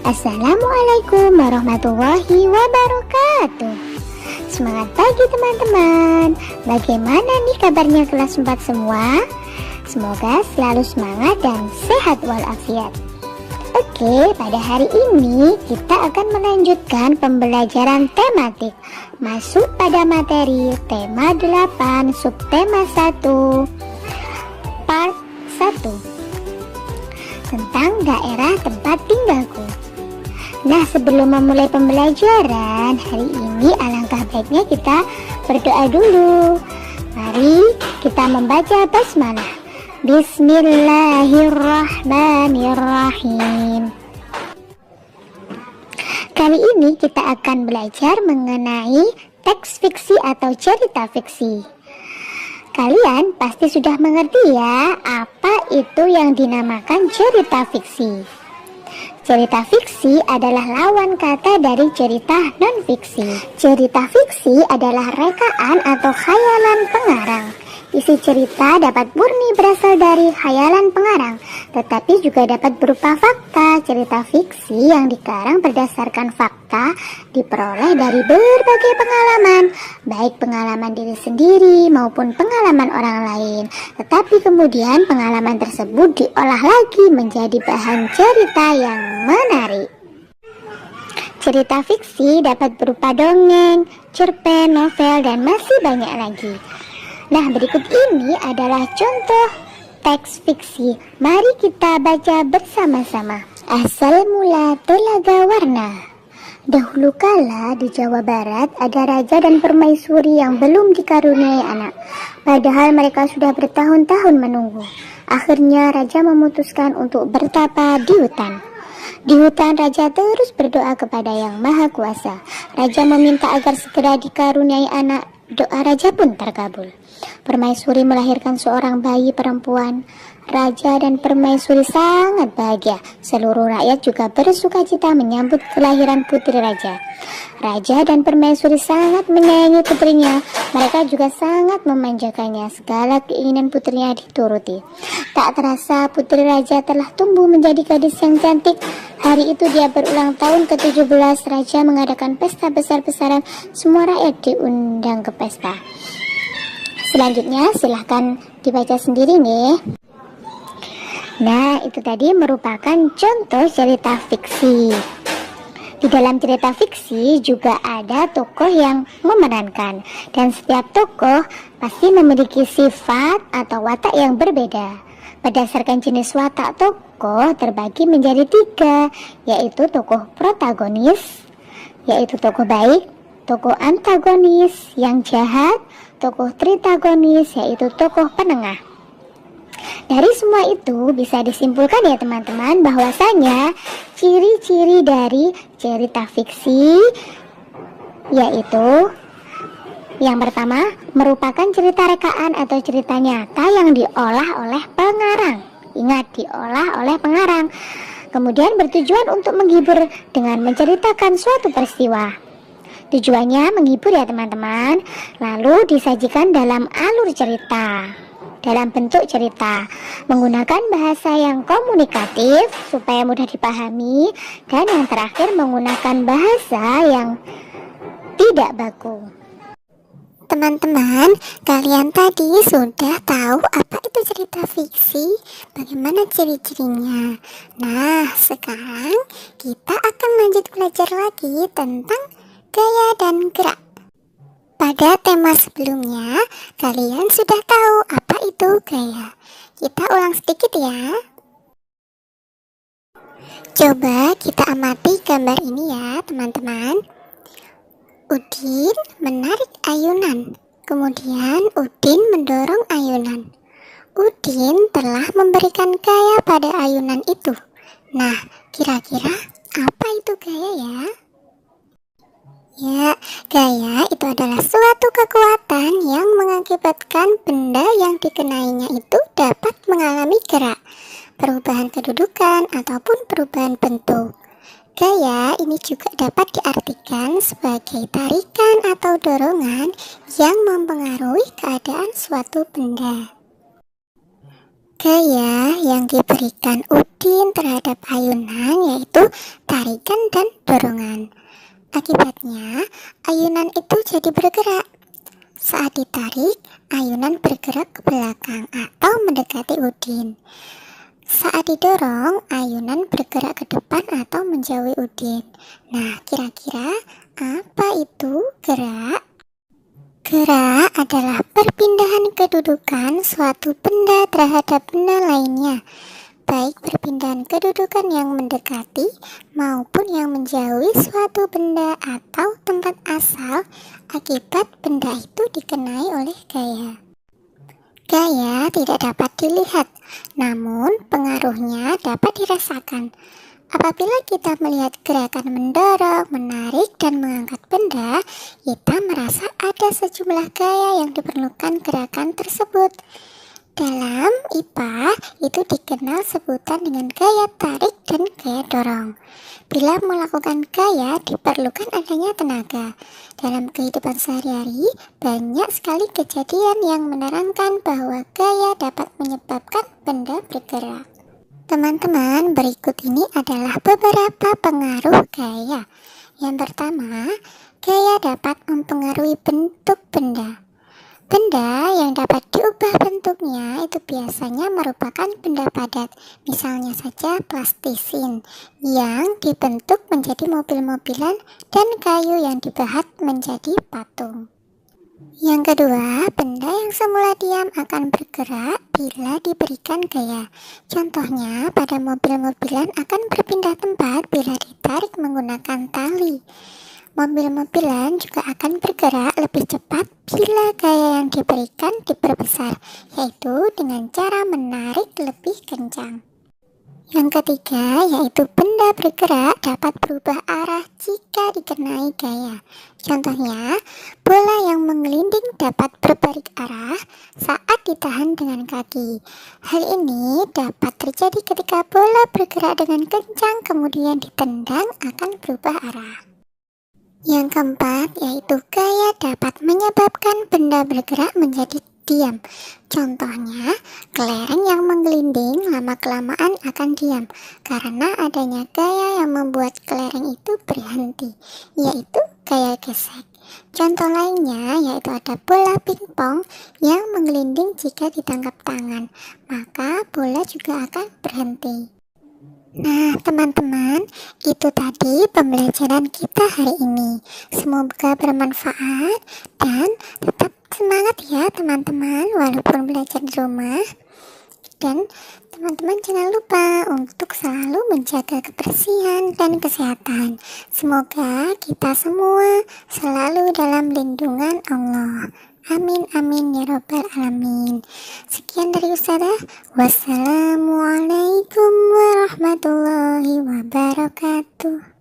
Assalamualaikum warahmatullahi wabarakatuh. Semangat pagi teman-teman. Bagaimana nih kabarnya kelas 4 semua? Semoga selalu semangat dan sehat walafiat. Oke, pada hari ini kita akan melanjutkan pembelajaran tematik. Masuk pada materi tema 8 subtema 1 part 1 tentang daerah tempat tinggalku. Nah, sebelum memulai pembelajaran hari ini, alangkah baiknya kita berdoa dulu. Mari kita membaca basmalah. Bismillahirrahmanirrahim. Kali ini kita akan belajar mengenai teks fiksi atau cerita fiksi. Kalian pasti sudah mengerti ya, apa itu yang dinamakan cerita fiksi. Cerita fiksi adalah lawan kata dari cerita non-fiksi. Cerita fiksi adalah rekaan atau khayalan pengarang. Isi cerita dapat murni berasal dari khayalan pengarang, tetapi juga dapat berupa fakta. Cerita fiksi yang dikarang berdasarkan fakta diperoleh dari berbagai pengalaman, baik pengalaman diri sendiri maupun pengalaman orang lain. Tetapi kemudian pengalaman tersebut diolah lagi menjadi bahan cerita yang menarik. Cerita fiksi dapat berupa dongeng, cerpen, novel, dan masih banyak lagi. Nah, berikut ini adalah contoh teks fiksi. Mari kita baca bersama-sama. Asal mula Telaga Warna. Dahulu kala di Jawa Barat ada raja dan permaisuri yang belum dikaruniai anak. Padahal mereka sudah bertahun-tahun menunggu. Akhirnya raja memutuskan untuk bertapa di hutan. Di hutan raja terus berdoa kepada Yang Maha Kuasa. Raja meminta agar segera dikaruniai anak. Doa raja pun terkabul. Permaisuri melahirkan seorang bayi perempuan. Raja dan permaisuri sangat bahagia. Seluruh rakyat juga bersukacita menyambut kelahiran putri raja. Raja dan permaisuri sangat menyayangi putrinya. Mereka juga sangat memanjakannya. Segala keinginan putrinya dituruti. Tak terasa putri raja telah tumbuh menjadi gadis yang cantik. Hari itu dia berulang tahun ke-17. Raja mengadakan pesta besar-besaran. Semua rakyat diundang ke pesta. Selanjutnya silahkan dibaca sendiri nih. Nah, itu tadi merupakan contoh cerita fiksi. Di dalam cerita fiksi juga ada tokoh yang memerankan. Dan setiap tokoh pasti memiliki sifat atau watak yang berbeda. Berdasarkan jenis watak tokoh terbagi menjadi 3, yaitu tokoh protagonis, yaitu tokoh baik, tokoh antagonis yang jahat, tokoh tritagonis, yaitu tokoh penengah. Dari semua itu bisa disimpulkan ya teman-teman bahwasanya ciri-ciri dari cerita fiksi yaitu yang pertama merupakan cerita rekaan atau cerita nyata yang diolah oleh pengarang. Ingat, diolah oleh pengarang. Kemudian bertujuan untuk menghibur dengan menceritakan suatu peristiwa. Tujuannya menghibur ya teman-teman. Lalu disajikan dalam alur cerita, dalam bentuk cerita, menggunakan bahasa yang komunikatif supaya mudah dipahami, dan yang terakhir menggunakan bahasa yang tidak baku. Teman-teman, kalian tadi sudah tahu apa itu cerita fiksi? Bagaimana ciri-cirinya? Nah, sekarang kita akan lanjut belajar lagi tentang gaya dan gerak. Pada tema sebelumnya, kalian sudah tahu apa itu gaya. Kita ulang sedikit ya. Coba kita amati gambar ini ya, teman-teman. Udin menarik ayunan, kemudian Udin mendorong ayunan. Udin telah memberikan gaya pada ayunan itu. Nah, kira-kira apa itu gaya ya? Ya, gaya itu adalah suatu kekuatan yang mengakibatkan benda yang dikenainya itu dapat mengalami gerak, perubahan kedudukan, ataupun perubahan bentuk. Gaya ini juga dapat diartikan sebagai tarikan atau dorongan yang mempengaruhi keadaan suatu benda. Gaya yang diberikan Udin terhadap ayunan yaitu tarikan dan dorongan. Akibatnya, ayunan itu jadi bergerak. Saat ditarik, ayunan bergerak ke belakang atau mendekati Udin. Saat didorong, ayunan bergerak ke depan atau menjauhi Udin. Nah, kira-kira apa itu gerak? Gerak adalah perpindahan kedudukan suatu benda terhadap benda lainnya, baik perpindahan kedudukan yang mendekati maupun yang menjauhi suatu benda atau tempat asal akibat benda itu dikenai oleh gaya. Gaya tidak dapat dilihat, namun pengaruhnya dapat dirasakan. Apabila kita melihat gerakan mendorong, menarik, dan mengangkat benda, kita merasa ada sejumlah gaya yang diperlukan gerakan tersebut. Dalam IPA, itu dikenal sebutan dengan gaya tarik dan gaya dorong. Bila melakukan gaya, diperlukan adanya tenaga. Dalam kehidupan sehari-hari, banyak sekali kejadian yang menerangkan bahwa gaya dapat menyebabkan benda bergerak. Teman-teman, berikut ini adalah beberapa pengaruh gaya. Yang pertama, gaya dapat mempengaruhi bentuk benda. Benda yang dapat diubah bentuknya itu biasanya merupakan benda padat, misalnya saja plastisin yang dibentuk menjadi mobil-mobilan dan kayu yang dibahat menjadi patung. Yang kedua, benda yang semula diam akan bergerak bila diberikan gaya. Contohnya, pada mobil-mobilan akan berpindah tempat bila ditarik menggunakan tali. Mobil-mobilan juga akan bergerak lebih cepat bila gaya yang diberikan diperbesar, yaitu dengan cara menarik lebih kencang. Yang ketiga, yaitu benda bergerak dapat berubah arah jika dikenai gaya. Contohnya, bola yang menggelinding dapat berbalik arah saat ditahan dengan kaki. Hal ini dapat terjadi ketika bola bergerak dengan kencang kemudian ditendang akan berubah arah. Yang keempat, yaitu gaya dapat menyebabkan benda bergerak menjadi diam. Contohnya, kelereng yang menggelinding lama-kelamaan akan diam karena adanya gaya yang membuat kelereng itu berhenti, yaitu gaya gesek. Contoh lainnya yaitu ada bola pingpong yang menggelinding jika ditangkap tangan, maka bola juga akan berhenti. Nah, teman-teman, itu tadi pembelajaran kita hari ini. Semoga bermanfaat dan tetap semangat ya teman-teman walaupun belajar di rumah. Dan teman-teman jangan lupa untuk selalu menjaga kebersihan dan kesehatan. Semoga kita semua selalu dalam lindungan Allah. Amin amin ya robbal alamin. Sekian dari Ustazah. Wassalamualaikum warahmatullahi wabarakatuh.